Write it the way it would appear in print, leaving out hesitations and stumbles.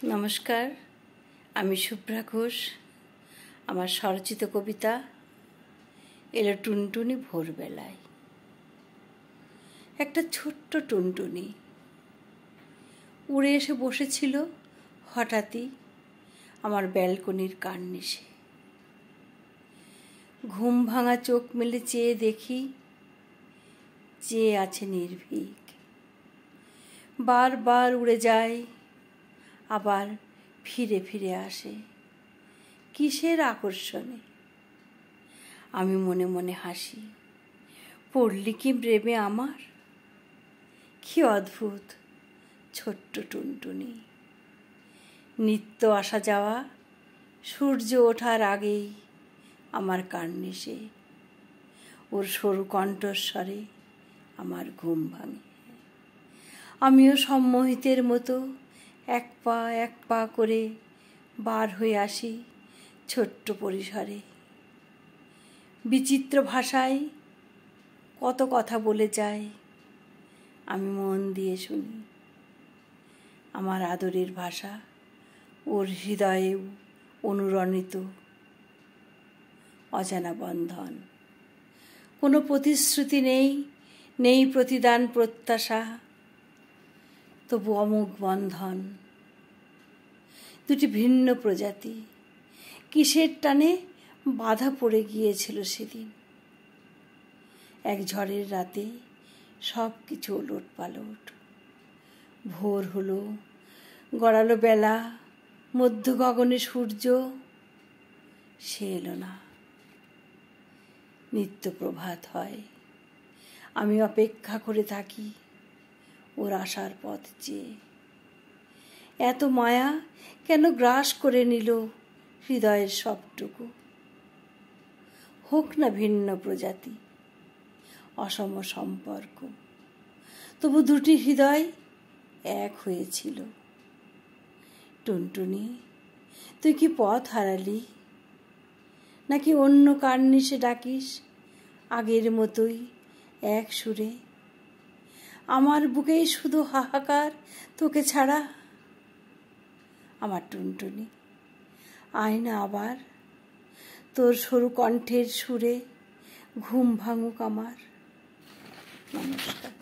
নমস্কার, আমি শুভ্রা ঘোষ। আমার স্বরচিত কবিতা এলো টুনটুনি ভোরবেলায়। একটা ছোট্ট টুনটুনি উড়ে এসে বসেছিল হঠাৎই আমার ব্যালকনির কার্নিশে। ঘুম ভাঙা চোখ মেলে চেয়ে দেখি, চেয়ে আছে নির্ভীক। বারবার উড়ে যায়, আবার ফিরে ফিরে আসে। কিসের আকর্ষণে? আমি মনে মনে হাসি। পড়লি কি প্রেমে আমার? কি অদ্ভুত ছোট্ট টুনটুনি। নিত্য আসা যাওয়া, সূর্য ওঠার আগেই আমার কার্নিশে। ওর সরু কণ্ঠস্বরে আমার ঘুম ভাঙে। আমিও সম্মোহিতের মতো এক পা করে বার হয়ে আসি ছোট্ট পরিসরে। বিচিত্র ভাষায় কত কথা বলে যায়, আমি মন দিয়ে শুনি। আমার আদরের ভাষা ওর হৃদয়েও অনুরণিত। অজানা বন্ধন, কোনো প্রতিশ্রুতি নেই, নেই প্রতিদান প্রত্যাশা, তবু অমোঘ বন্ধন। দুটি ভিন্ন প্রজাতি কিসের টানে বাধা পড়ে গিয়েছিল সেদিন। এক ঝড়ের রাতে সব কিছু ওলট পালট। ভোর হলো, গড়ালো বেলা, মধ্য গগনে সূর্য। সে এলো না। নিত্য প্রভাত হয়, আমি অপেক্ষা করে থাকি ওর আসার পথ চেয়ে। এত মায়া কেন গ্রাস করে নিল হৃদয়ের সবটুকু? হোক না ভিন্ন প্রজাতি, অসম সম্পর্ক, তবু দুটি হৃদয় এক হয়েছিল। টুনটুনি, তুই কি পথ হারালি, নাকি অন্য কার্নিশে ডাকিস আগের মতোই এক সুরে? আমার বুকেই শুধু হাহাকার তোকে ছাড়া। আমার টুনটুনি, আয় না আবার, তোর সরু কণ্ঠের সুরে ঘুম ভাঙুক আমার। নমস্কার।